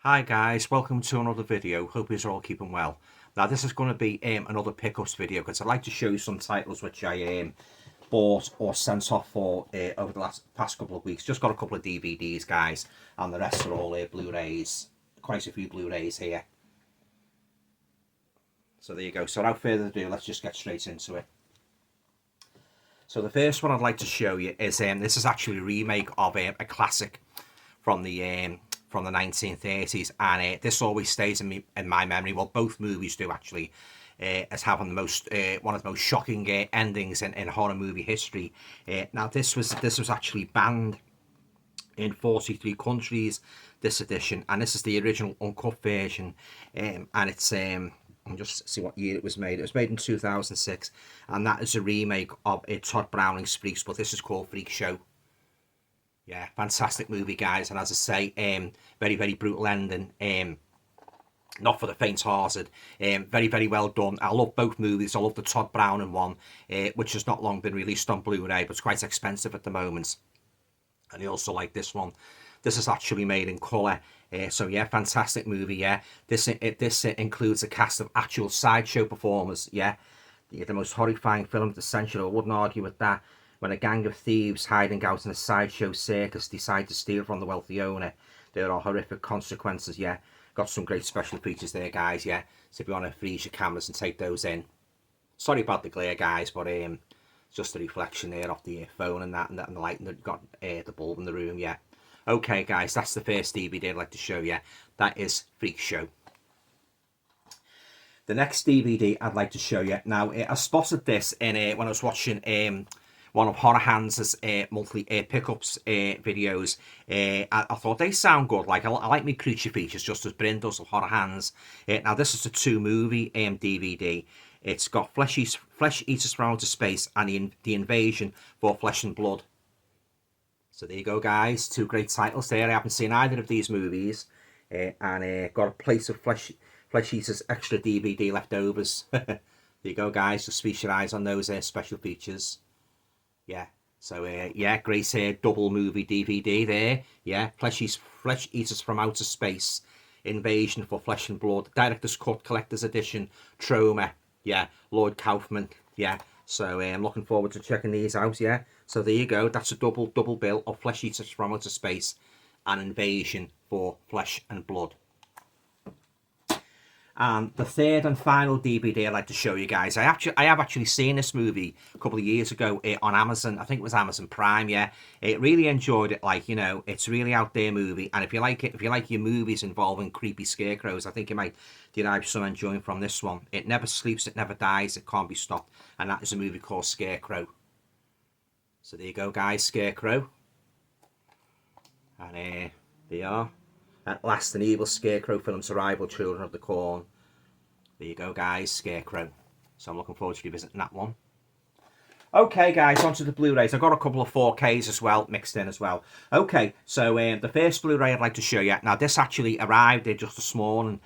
Hi guys, welcome to another video. Hope you're all keeping well. Now this is going to be another pickups video because I'd like to show you some titles which I bought or sent off for over the past couple of weeks. Just got a couple of DVDs, guys, and the rest are all Blu-rays. Quite a few Blu-rays here. So there you go. So without further ado, let's just get straight into it. So the first one I'd like to show you is this is actually a remake of a classic from the 1930s, and this always stays in my memory. Well, both movies do actually, as having the most one of the most shocking endings in horror movie history. Now this was actually banned in 43 countries, this edition, and this is the original uncut version, and it's I'll just see what year it was made. It was made in 2006, and that is a remake of Todd Browning's Freaks, but this is called Freak Show. Yeah, fantastic movie, guys, and as I say, very, very brutal ending. Not for the faint-hearted. Very, very well done. I love both movies. I love the Todd Browning one, which has not long been released on Blu-ray, but it's quite expensive at the moment. And I also like this one. This is actually made in colour. So yeah, fantastic movie. Yeah, this includes a cast of actual sideshow performers. Yeah, the most horrifying film of the century. I wouldn't argue with that. When a gang of thieves hiding out in a sideshow circus decide to steal from the wealthy owner, there are horrific consequences. Yeah, got some great special features there, guys. Yeah, so if you want to freeze your cameras and take those in. Sorry about the glare, guys, but just a reflection there off the phone and that, and the light that got the bulb in the room. Yeah. Okay, guys, that's the first DVD I'd like to show you. That is Freak Show. The next DVD I'd like to show you. Now, I spotted this in when I was watching one of Horror Hands' monthly pickups videos. I thought they sound good. Like I like me creature features just as Bryn does of Horror Hands. Now, this is a 2-movie DVD. It's got Flesh Eaters from Outer Space and the Invasion for Flesh and Blood. So there you go, guys. 2 great titles there. I haven't seen either of these movies, and got a place of Flesh Eaters extra DVD leftovers. There you go, guys. Just feast your eyes on those special features. Yeah. So yeah, great double movie DVD there. Yeah, Flesh Eaters from Outer Space, Invasion for Flesh and Blood, Director's Cut Collector's Edition, Trauma. Yeah, Lloyd Kaufman. Yeah. So I'm looking forward to checking these out. Yeah. So there you go. That's a double bill of Flesh Eaters from Outer Space and Invasion for Flesh and Blood. And the third and final DVD I'd like to show you guys. I have actually seen this movie a couple of years ago on Amazon. I think it was Amazon Prime. Yeah, really enjoyed it. Like, you know, it's a really out there movie. And if you like it, if you like your movies involving creepy scarecrows, I think you might derive some enjoyment from this one. It never sleeps, it never dies, it can't be stopped. And that is a movie called Scarecrow. So there you go, guys, Scarecrow. And there you are. At last, an evil Scarecrow film's arrival, Children of the Corn. There you go, guys, Scarecrow. So I'm looking forward to revisiting that one. Okay, guys, onto the Blu-rays. I've got a couple of 4Ks as well, mixed in as well. Okay, so the first Blu-ray I'd like to show you. Now, this actually arrived just this morning.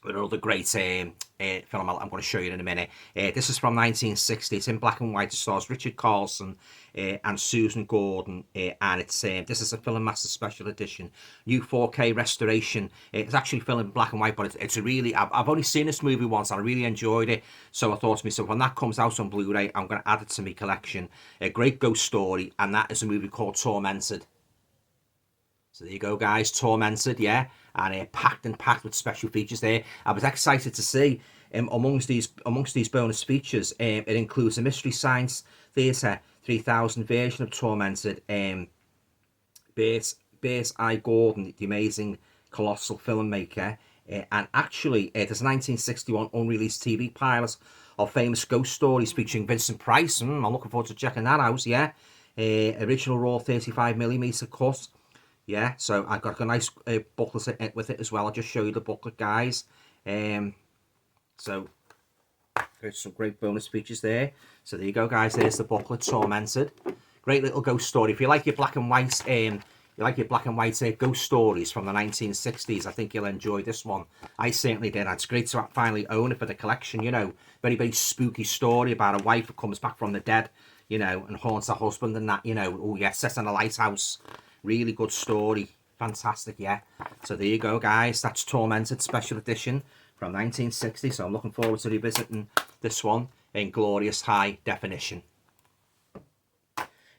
Another great film I'm going to show you in a minute. This is from 1960. It's in black and white. It stars Richard Carlson and Susan Gordon, and it's this is a Film Master Special Edition, new 4K restoration. It's actually filmed in black and white, but it's a really. I've only seen this movie once, and I really enjoyed it. So I thought to myself, when that comes out on Blu-ray, I'm going to add it to my collection. A great ghost story, and that is a movie called Tormented. So there you go, guys, Tormented, yeah, and packed with special features there. I was excited to see amongst these bonus features, it includes a Mystery Science Theatre 3000 version of Tormented, Bears I. Gordon, the amazing colossal filmmaker, and actually there's a 1961 unreleased TV pilot of famous ghost stories featuring Vincent Price. I'm looking forward to checking that out, yeah. Original raw 35mm cut. Yeah, so I got a nice booklet with it as well. I'll just show you the booklet, guys. So there's some great bonus features there. So there you go, guys. There's the booklet, Tormented. Great little ghost story. If you like your black and white, ghost stories from the 1960s, I think you'll enjoy this one. I certainly did. It's great to finally own it for the collection. You know, very, very spooky story about a wife who comes back from the dead, you know, and haunts her husband and that. You know, oh yeah, set in a lighthouse. Really good story. Fantastic, yeah. So there you go, guys. That's Tormented Special Edition from 1960. So I'm looking forward to revisiting this one in glorious high definition.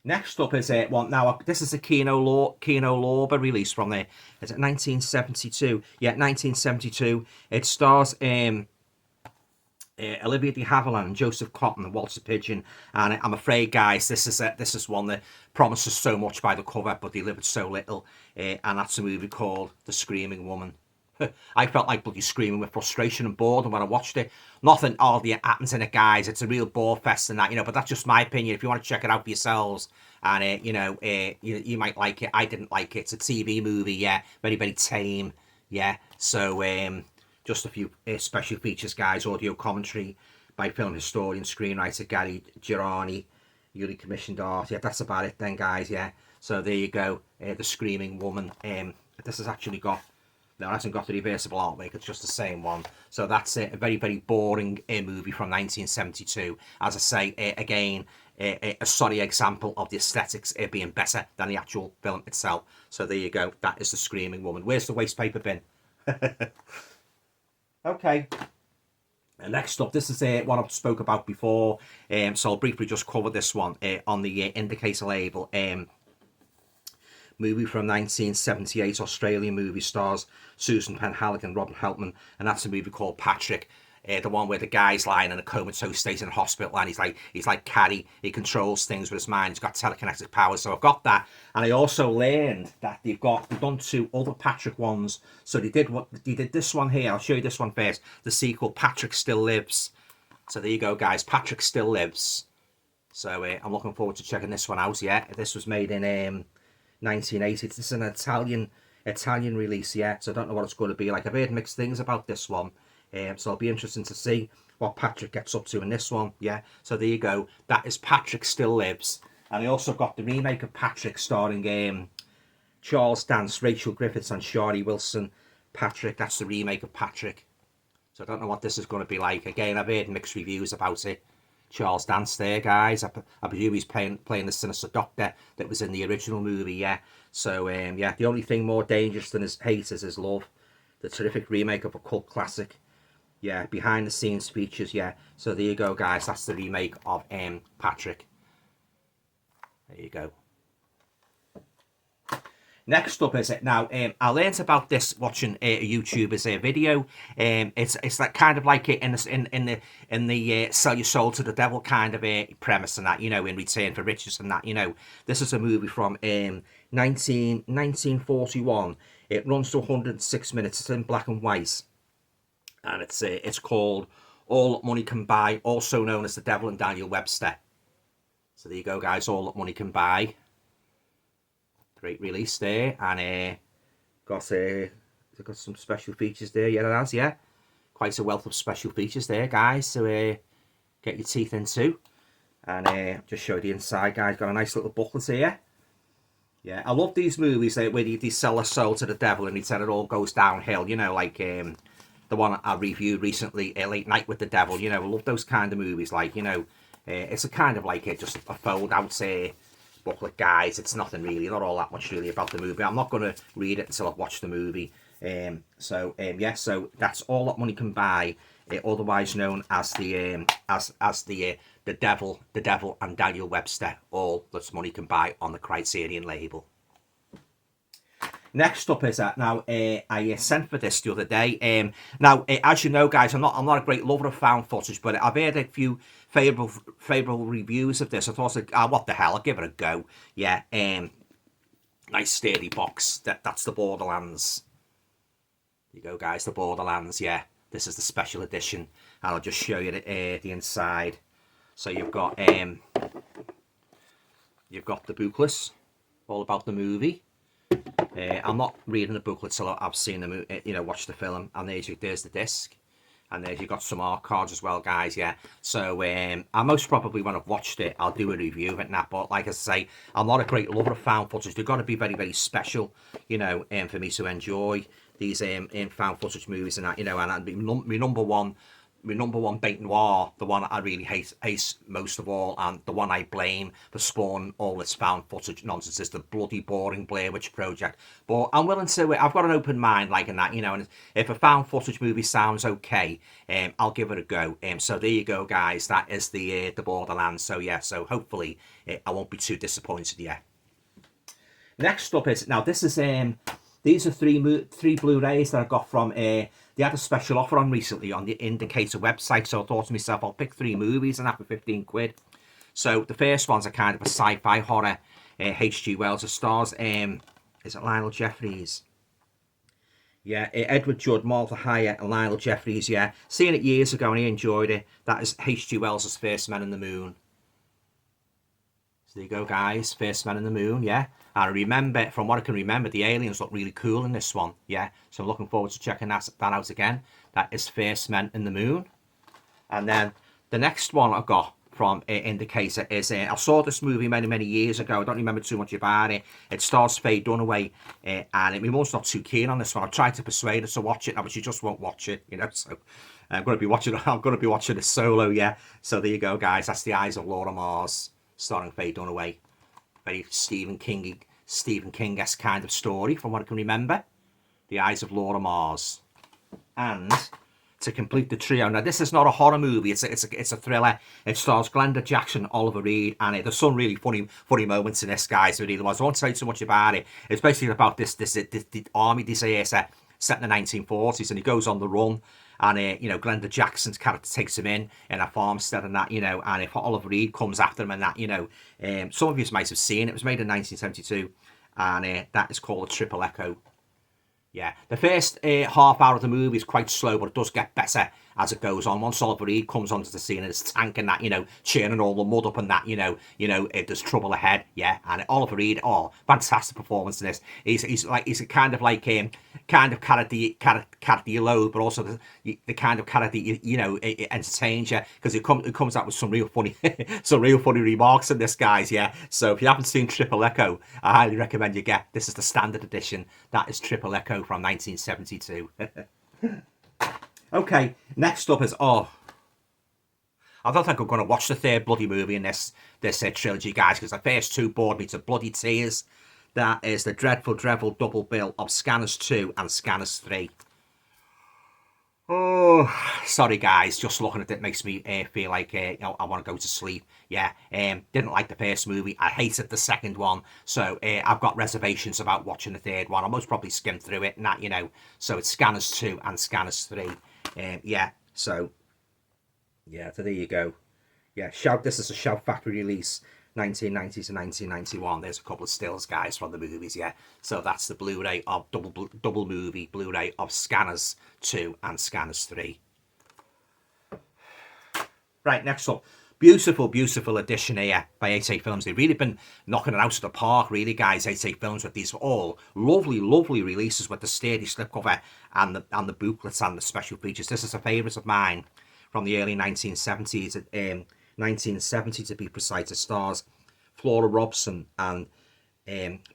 Next up is one. Now this is a Kino Lorber release from there. Is it 1972? Yeah, 1972. It stars Olivia de Havilland and Joseph Cotton and Walter Pidgeon, and I'm afraid, guys, this is one that promises so much by the cover but delivered so little, and that's a movie called The Screaming Woman. I felt like bloody screaming with frustration and boredom when I watched it. Nothing hardly happens in it, guys. It's a real bore fest and that, you know, but that's just my opinion. If you want to check it out for yourselves, and you might like it. I didn't like it. It's a TV movie, yeah, very, very tame, yeah. So just a few special features, guys. Audio commentary by film historian, screenwriter Gary Girani, newly commissioned art. Yeah, that's about it then, guys. Yeah. So there you go. The Screaming Woman. This has actually got. No, it hasn't got the reversible artwork, it's just the same one. So that's a very, very boring movie from 1972. As I say, again, a sorry example of the aesthetics being better than the actual film itself. So there you go, that is The Screaming Woman. Where's the waste paper bin? Okay. And next up, this is one I've spoke about before. So I'll briefly just cover this one on the indicator label. Movie from 1978, Australian movie, stars Susan Penhaligon and Robin Helpman, and that's a movie called Patrick. The one where the guy's lying in a comatose state in a hospital, and he's like Carrie. He controls things with his mind. He's got telekinetic powers. So I've got that, and I also learned that they've done 2 other Patrick ones. So they did this one here. I'll show you this one first. The sequel, Patrick Still Lives. So there you go, guys. Patrick Still Lives. So I'm looking forward to checking this one out. Yeah, this was made in 1980. This is an Italian release, yeah, so I don't know what it's going to be like. I've heard mixed things about this one, so it'll be interesting to see what Patrick gets up to in this one, yeah. So there you go, that is Patrick Still Lives. And I also got the remake of Patrick starring Charles Dance, Rachel Griffiths and Shari Wilson. Patrick, that's the remake of Patrick. So I don't know what this is going to be like. Again, I've heard mixed reviews about it. Charles Dance there, guys. I presume he's playing the sinister doctor that was in the original movie, yeah. So, yeah, the only thing more dangerous than his hate is his love. The terrific remake of a cult classic. Yeah, behind the scenes features, yeah. So there you go, guys. That's the remake of Patrick. There you go. Next up is it now. I learnt about this watching a YouTuber's video. It's that kind of like in the sell your soul to the devil kind of premise and that, you know, in return for riches and that, you know. This is a movie from 1941. It runs to 106 minutes. It's in black and white, and it's called All That Money Can Buy, also known as The Devil and Daniel Webster. So there you go, guys. All That Money Can Buy. Great release there, and got some special features there. Yeah, it has, yeah. Quite a wealth of special features there, guys, to get your teeth into. And just show the inside, guys. Got a nice little booklet here. Yeah, I love these movies where they sell a soul to the devil and they tell it all goes downhill. You know, like the one I reviewed recently, Late Night with the Devil. You know, I love those kind of movies. Like, you know, it's a kind of like just a fold-out booklet, guys. It's nothing really, not all that much really about the movie. I'm not going to read it until I've watched the movie. Yeah, so that's All That Money Can Buy, otherwise known as the devil and Daniel Webster. All That Money Can Buy on the Criterion label. Next up is now I sent for this the other day. Now, as you know, guys, I'm not a great lover of found footage, but I've heard a few favourable reviews of this. I thought, what the hell, I'll give it a go. Yeah, nice sturdy box. That's the Borderlands. There you go, guys, the Borderlands. Yeah, this is the special edition, and I'll just show you the inside. So you've got the booklet, all about the movie. I'm not reading the booklet till I've seen the movie, you know, watched the film, and there's the disc, and there's you've got some art cards as well, guys. Yeah, so I most probably when I've watched it, I'll do a review of it. Now, but like I say, I'm not a great lover of found footage. They've got to be very, very special, you know, for me to enjoy these found footage movies and that, you know. And my number one my number one bait noir, the one I really hate most of all, and the one I blame for spawning all this found footage nonsense, is the bloody boring Blair Witch Project. But I'm willing to, I've got an open mind like in that, you know, and if a found footage movie sounds okay, I'll give it a go. So there you go, guys. That is the Borderlands. So yeah, so hopefully I won't be too disappointed yet. Next up is, now this is these are three Blu-rays that I got from they had a special offer on recently on the Indicator website, so I thought to myself, I'll pick 3 movies and that for 15 quid. So the first one's a kind of a sci-fi horror. H.G. Wells stars, is it Lionel Jeffries? Yeah, Edward Judd, Malta Hyatt and Lionel Jeffries, yeah. Seen it years ago and he enjoyed it. That is H.G. Wells' First Men in the Moon. So there you go, guys. First Men in the Moon, yeah. And I remember, from what I can remember, the aliens look really cool in this one, yeah. So I'm looking forward to checking that out again. That is First Men in the Moon. And then the next one I got from Indicator is, I saw this movie many years ago. I don't remember too much about it. It stars Faye Dunaway, and my mum's not too keen on this one. I tried to persuade her to watch it, but she just won't watch it, you know. So I'm going to be watching it solo, yeah. So there you go, guys. That's The Eyes of Laura Mars, starring Faye Dunaway. Very Stephen King-esque kind of story, from what I can remember. The Eyes of Laura Mars. And to complete the trio, now this is not a horror movie, it's a thriller. It stars Glenda Jackson, Oliver Reed, and there's some really funny moments in this, guys. Really, I won't say too much about it. It's basically about this army deserter set in the 1940s, and he goes on the run. And, you know, Glenda Jackson's character takes him in a farmstead and that, you know, and if Oliver Reed comes after him and that, you know, some of you might have seen it. It was made in 1972, and that is called A Triple Echo. Yeah, the first half hour of the movie is quite slow, but it does get better as it goes on. Once Oliver Reed comes onto the scene and his tank and that, you know, churning all the mud up and that, you know, there's trouble ahead. Yeah, and Oliver Reed, oh, fantastic performance in this. He's a kind of character you loathe, but also the kind of character you know it entertains you, because it comes out with some real funny remarks in this, guys. Yeah, so if you haven't seen Triple Echo, I highly recommend you get this. Is the standard edition. That is Triple Echo from 1972. Okay, next up is, I don't think I'm going to watch the third bloody movie in this trilogy, guys, because the first 2 bored me to bloody tears. That is the dreadful double bill of Scanners 2 and Scanners 3. Oh, sorry, guys, just looking at it makes me feel like you know, I want to go to sleep. Yeah, didn't like the first movie. I hated the second one, so I've got reservations about watching the third one. I'll most probably skim through it and that, you know. So it's Scanners 2 and Scanners 3. Yeah, so yeah, so there you go. Yeah, this is a Shout Factory release, 1990 to 1991. There's a couple of stills, guys, from the movies. Yeah, so that's the Blu-ray of double movie Blu-ray of Scanners 2 and Scanners 3. Right, next up, beautiful edition here by 8 Films. They've really been knocking it out of the park, really, guys. 8 Films with these all lovely releases with the sturdy slipcover and the booklets and the special features. This is a favourite of mine from the early 1970s. 1970 to be precise. It stars Flora Robson and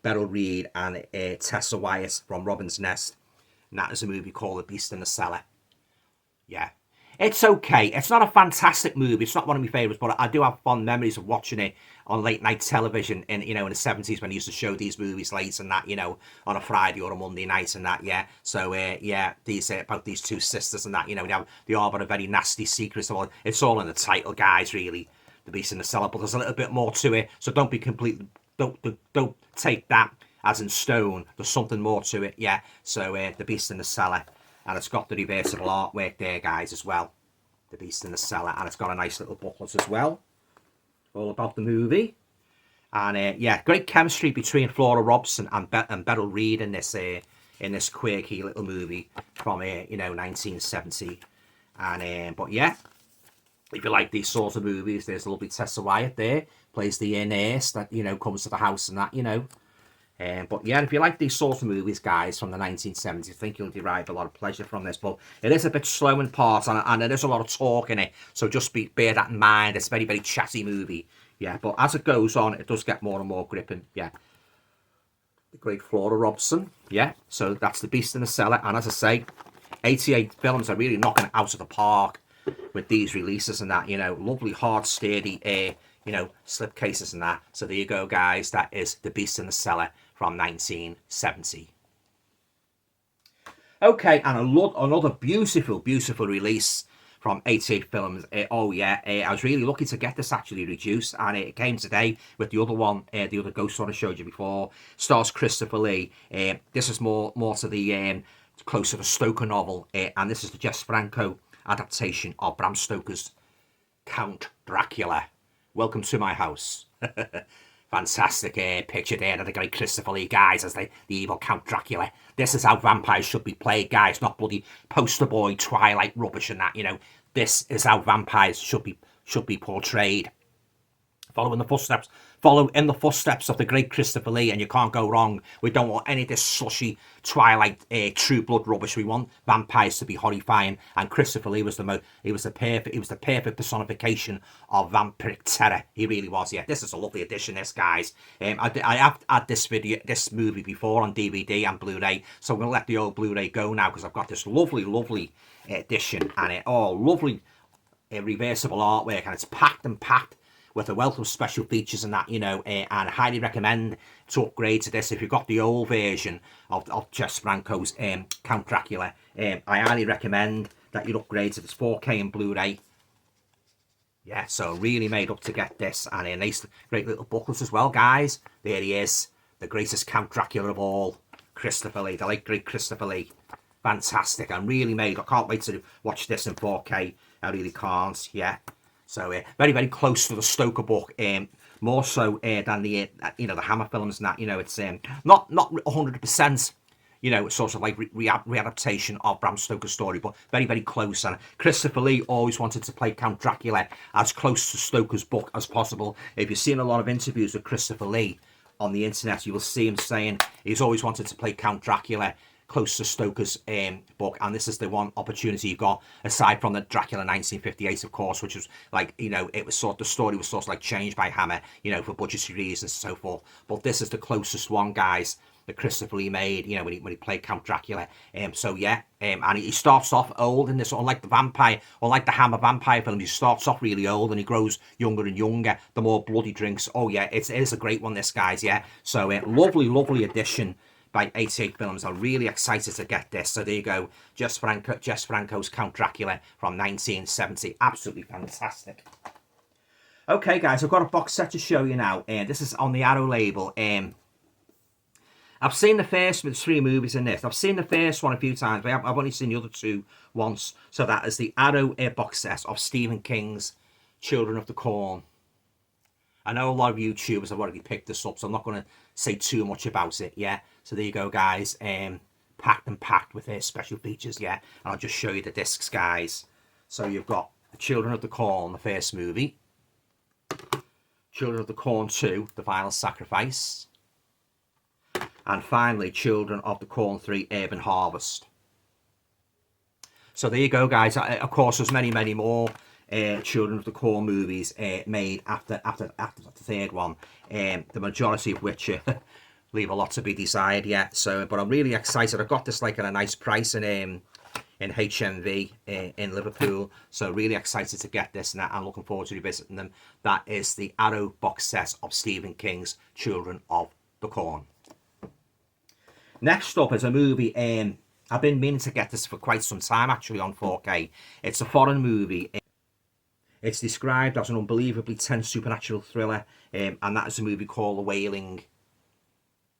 Beryl Reid and Tessa Wyatt from Robin's Nest. And that is a movie called The Beast in the Cellar. Yeah. It's okay. It's not a fantastic movie. It's not one of my favourites, but I do have fond memories of watching it on late night television in the 70s, when they used to show these movies late and that, you know, on a Friday or a Monday night and that, yeah. So, yeah, these about these 2 sisters and that, you know, they are but a very nasty secret. So it's all in the title, guys, really. The Beast in the Cellar, but there's a little bit more to it. So don't take that as in stone. There's something more to it, yeah. So The Beast in the Cellar. And it's got the reversible artwork there, guys, as well. The Beast in the Cellar. And it's got a nice little booklet as well, all about the movie. And yeah, great chemistry between Flora Robson and Beryl Reid in this quirky little movie from 1970. And but yeah, if you like these sorts of movies, there's a lovely Tessa Wyatt there, plays the nurse that, you know, comes to the house and that, you know. But yeah, if you like these sorts of movies, guys, from the 1970s, I think you'll derive a lot of pleasure from this. But it is a bit slow in parts, and there is a lot of talk in it, so just bear that in mind. It's a very chatty movie. Yeah, but as it goes on, it does get more and more gripping. Yeah, the great Flora Robson. Yeah, so that's The Beast in the Cellar, and as I say, 88 Films are really knocking it out of the park with these releases and that, you know, lovely hard sturdy you know, slip cases and that. So there you go, guys, that is The Beast in the Cellar from 1970. Okay, and another beautiful release from 88 Films. Oh yeah, I was really lucky to get this actually reduced, and it came today with the other one, the other ghost one I showed you before. Stars Christopher Lee. This is more to the closer to the Stoker novel, and this is the Jess Franco adaptation of Bram Stoker's Count Dracula. Welcome to my house. Fantastic picture there of the great Christopher Lee, guys, as the evil Count Dracula. This is how vampires should be played, guys, not bloody poster boy Twilight rubbish and that, you know. This is how vampires should be portrayed. Follow in the footsteps of the great Christopher Lee, and you can't go wrong. We don't want any of this slushy Twilight True Blood rubbish. We want vampires to be horrifying, and Christopher Lee was the perfect personification of vampiric terror. He really was. Yeah, this is a lovely addition, this, guys. I have had this movie before on DVD and Blu Ray, so I'm gonna let the old Blu Ray go now because I've got this lovely edition, and lovely reversible artwork, and it's packed with a wealth of special features and that, you know, and I highly recommend to upgrade to this. If you've got the old version of Jess Franco's Count Dracula, I highly recommend that you upgrade to this 4K and Blu-ray. Yeah, so really made up to get this, and a nice, great little booklet as well, guys. There he is, the greatest Count Dracula of all, Christopher Lee, the late great Christopher Lee. Fantastic, and really made. I can't wait to watch this in 4K. I really can't. Yeah. So very close to the Stoker book, more so than the you know, the Hammer films and that. You know, it's not 100%, you know, sort of like readaptation of Bram Stoker's story, but very close. And Christopher Lee always wanted to play Count Dracula as close to Stoker's book as possible. If you've seen a lot of interviews with Christopher Lee on the internet, you will see him saying he's always wanted to play Count Dracula close to Stoker's book, and this is the one opportunity you've got, aside from the Dracula 1958, of course, which was like, you know, it was the story was sort of like changed by Hammer, you know, for budgetary reasons and so forth. But this is the closest one, guys, that Christopher Lee made, you know, when he played Count Dracula. So yeah, and he starts off old in this, unlike the Hammer vampire film. He starts off really old and he grows younger and younger the more blood he drinks. Oh yeah, it is a great one, this, guys. Yeah, so lovely addition by 88 Films. I'm really excited to get this. So there you go, Jess Franco's Count Dracula from 1970. Absolutely fantastic. Okay, guys, I've got a box set to show you now, and this is on the Arrow label. I've seen the first, there's 3 movies in this. I've seen the first one a few times, but I've only seen the other 2 once. So that is the Arrow box set of Stephen King's Children of the Corn. I know a lot of YouTubers have already picked this up, so I'm not going to say too much about it, yeah. So there you go, guys, packed with special features, yeah. And I'll just show you the discs, guys. So you've got the Children of the Corn, the first movie. Children of the Corn 2, The Final Sacrifice. And finally, Children of the Corn 3, Urban Harvest. So there you go, guys. Of course, there's many more Children of the Corn movies made after the third one, the majority of which leave a lot to be desired yet. So, but I'm really excited. I got this like at a nice price in HMV in Liverpool. So really excited to get this, and I'm looking forward to revisiting them. That is the Arrow box set of Stephen King's Children of the Corn. Next up is a movie. I've been meaning to get this for quite some time, actually, on 4K. It's a foreign movie. It's described as an unbelievably tense supernatural thriller, and that is a movie called The Wailing.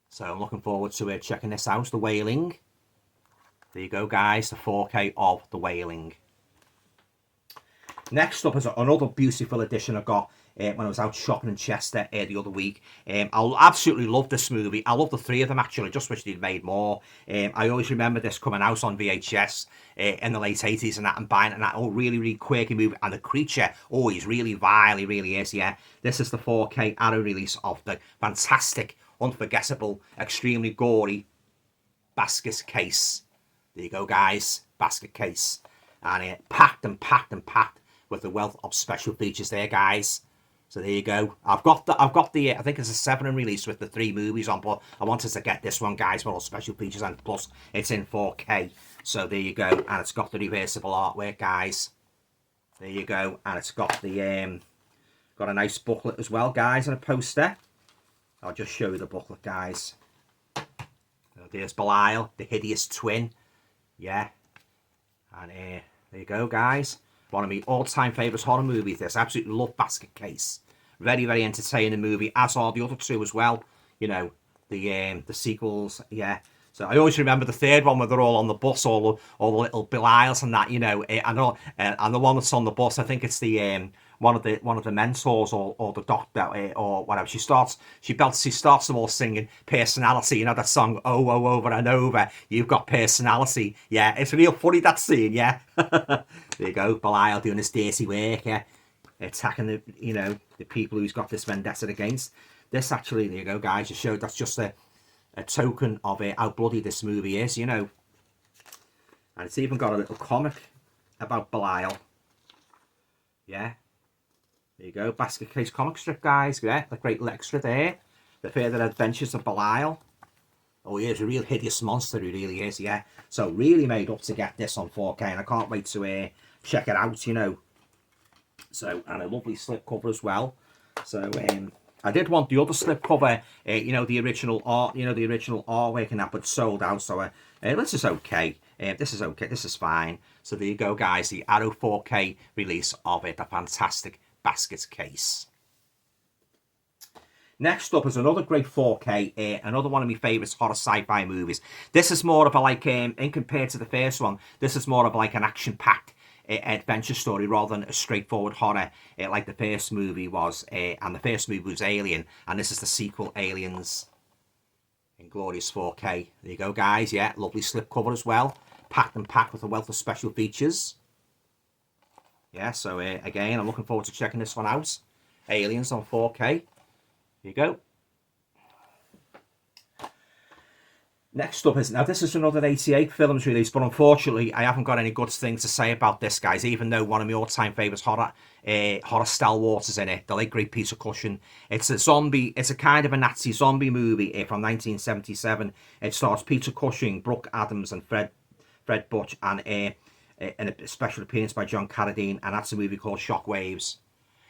So I'm looking forward to checking this out, The Wailing. There you go, guys, the 4K of The Wailing. Next up is another beautiful edition I got when I was out shopping in Chester the other week. I absolutely love this movie. I love the 3 of them, actually. I just wish they'd made more. I always remember this coming out on VHS in the late 80s and that, and buying it, and that really quirky movie. And the creature, he's really vile, he really is, yeah. This is the 4K Arrow release of the fantastic, unforgettable, extremely gory basket case. There you go, guys, basket case. And packed with a wealth of special features there, guys. So there you go. I've got the I think it's a 7-in release with the 3 movies on, but I wanted to get this one, guys, with all special features, and plus it's in 4K. So there you go, and it's got the reversible artwork, guys. There you go. And it's got the got a nice booklet as well, guys, and a poster. I'll just show you the booklet, guys. There's Belial, the hideous twin. Yeah. And there you go, guys. One of my all-time favourite horror movies. This. Absolutely love Basket Case. Very, very entertaining movie, as are the other two as well. You know, the sequels. Yeah. So I always remember the third one where they're all on the bus, all the little Belials and that. You know, and the one that's on the bus, I think it's the one of the mentors or the doctor or whatever. She starts them all singing Personality. You know that song, oh over and over. You've got personality. Yeah, it's real funny, that scene. Yeah. There you go, Belial doing his dirty work. Yeah, attacking the people who's got this vendetta against. This actually, there you go, guys. You showed that's just a token of how bloody this movie is, you know. And it's even got a little comic about Belial. Yeah. There you go, Basket Case comic strip, guys. Yeah, the great extra there. The Further Adventures of Belial. Oh, he is a real hideous monster, he really is, yeah. So really made up to get this on 4K, and I can't wait to check it out, you know. So, and a lovely slipcover as well. So, I did want the other slipcover, you know, the original art, the original artwork and that, but sold out. So, this is okay. This is okay. This is fine. So there you go, guys. The Arrow 4K release of it, the fantastic Basket Case. Next up is another great 4K, another one of my favourite horror sci-fi movies. This is more of a, like, in compared to the first one, this is more of like an action-packed adventure story rather than a straightforward horror like the first movie was. And the first movie was Alien, and this is the sequel, Aliens, in glorious 4K. There you go, guys. Yeah, lovely slipcover as well. Packed with a wealth of special features. Yeah, so again, I'm looking forward to checking this one out. Aliens on 4K. Here you go. Next up is, now this is another 88 films release, but unfortunately I haven't got any good things to say about this, guys, even though one of my all-time favourites horror stalwarts is in it, the late great Peter Cushing. It's a kind of a Nazi zombie movie from 1977. It stars Peter Cushing, Brooke Adams and Fred Butch, and a special appearance by John Carradine, and that's a movie called Shockwaves.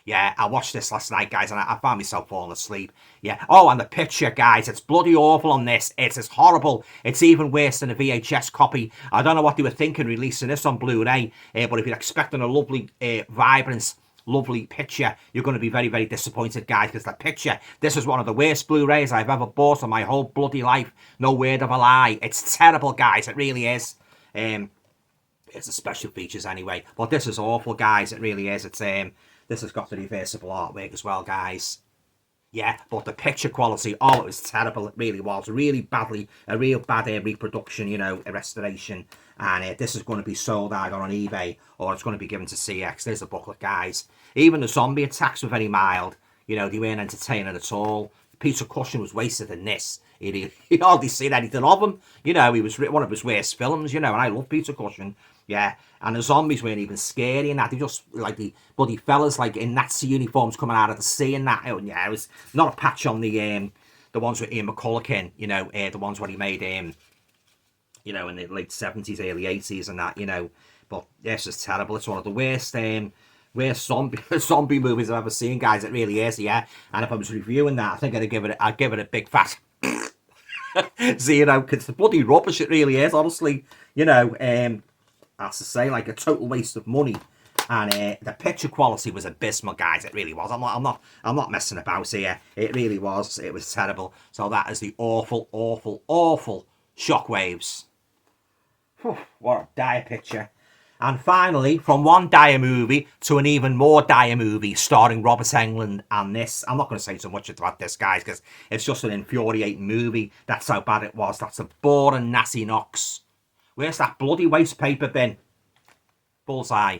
Yeah, I watched this last night, guys, and I found myself falling asleep. Yeah. Oh, and the picture, guys, it's bloody awful on this. It's horrible. It's even worse than a VHS copy. I don't know what they were thinking releasing this on Blu Ray, but if you're expecting a lovely, vibrant, lovely picture, you're going to be very, very disappointed, guys, because the picture, this is one of the worst Blu Rays I've ever bought in my whole bloody life. No word of a lie. It's terrible, guys. It really is. It's the special features anyway, but this is awful, guys. It really is. It's this has got the reversible artwork as well, guys. Yeah, but the picture quality, oh, it was terrible. It really was. Really badly, a real bad reproduction, you know, a restoration. And this is going to be sold either on eBay or it's going to be given to CX. There's the booklet, guys. Even the zombie attacks were very mild. You know, they weren't entertaining at all. Peter Cushing was wasted in this. He'd hardly seen anything of him. You know, he was one of his worst films, you know, and I love Peter Cushing. Yeah, and the zombies weren't even scary and that. They just, like, the bloody fellas, like, in Nazi uniforms coming out of the sea and that. And yeah, it was not a patch on the ones with Ian McCulloch, you know, the ones where he made, you know, in the late 70s, early 80s and that, you know. But this is terrible. It's one of the worst zombie movies I've ever seen, guys. It really is, yeah. And if I was reviewing that, I think I'd give it a big fat zero, because it's the bloody rubbish. It really is, honestly. You know, as to say, like a total waste of money. And the picture quality was abysmal, guys. It really was. I'm not messing about here. It really was. It was terrible. So that is the awful, awful, awful Shockwaves. Whew, what a dire picture. And finally, from one dire movie to an even more dire movie starring Robert Englund and this. I'm not going to say so much about this, guys, because it's just an infuriating movie. That's how bad it was. That's a boring, nasty Knox. Where's that bloody waste paper bin? Bullseye.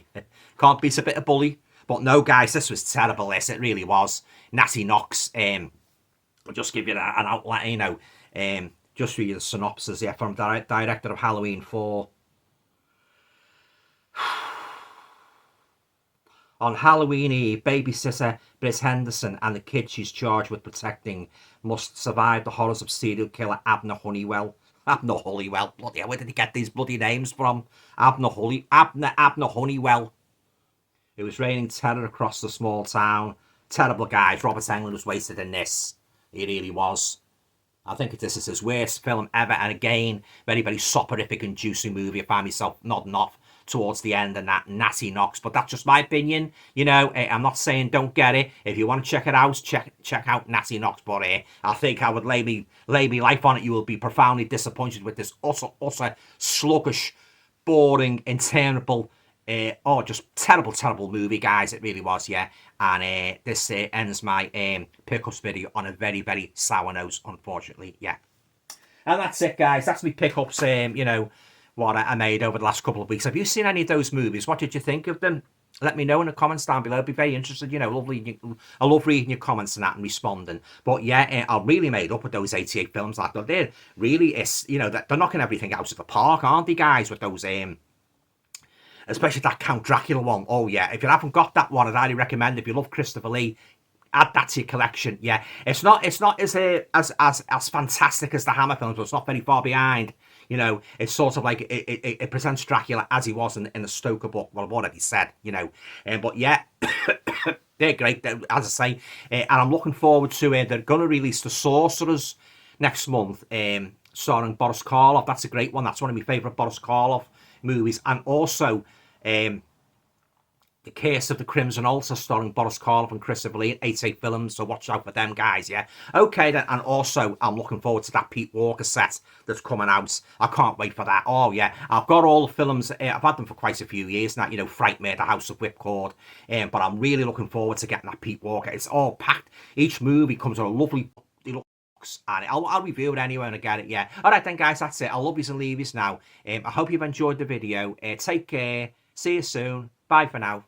Can't beat a bit of bully. But no, guys, this was terrible, this. It really was. Natty Knox. I'll just give you an outline, you know. Just read the synopsis, yeah, from director of Halloween 4. On Halloween Eve, babysitter Britt Henderson and the kid she's charged with protecting must survive the horrors of serial killer Abner Honeywell. Abner Honeywell. Bloody hell, where did he get these bloody names from? Abner Honeywell. It was raining terror across the small town. Terrible, guys. Robert Englund was wasted in this. He really was. I think this is his worst film ever. And again, very, very soporific and juicy movie. I find myself nodding off towards the end and that natty Knox. But that's just my opinion. You know, I'm not saying don't get it. If you want to check it out, check out Natty Knox. But I think I would lay me life on it. You will be profoundly disappointed with this utter sluggish, boring, interminable, just terrible movie, guys. It really was, yeah. And this ends my pickups video on a very, very sour note, unfortunately, yeah. And that's it, guys. That's me pickups, you know, what I made over the last couple of weeks. Have you seen any of those movies? What did you think of them? Let me know in the comments down below. I'd be very interested, you know. I love reading your comments and that and responding. But yeah, I really made up with those 88 films. Like they're really, you know, they're knocking everything out of the park, aren't they, guys? With those, especially that Count Dracula one. Oh yeah, if you haven't got that one, I'd highly recommend. If you love Christopher Lee, add that to your collection. Yeah, it's not as fantastic as the Hammer films, but it's not very far behind. You know, it's sort of like it presents Dracula as he was in the Stoker book. Well, I've already said, you know, but yeah, they're great. As I say, and I'm looking forward to it. They're going to release The Sorcerers next month, starring Boris Karloff. That's a great one. That's one of my favourite Boris Karloff movies. And also The Curse of the Crimson Altar, starring Boris Karloff and Christopher Lee, 88 films, so watch out for them, guys, yeah. Okay, then, and also, I'm looking forward to that Pete Walker set that's coming out. I can't wait for that. Oh, yeah, I've got all the films, I've had them for quite a few years now, you know, Frightmare, The House of Whipcord, but I'm really looking forward to getting that Pete Walker. It's all packed. Each movie comes with a lovely and I'll review it anyway when I get it, yeah. Alright then, guys, that's it. I'll love yous and leave yous now. I hope you've enjoyed the video. Take care. See you soon. Bye for now.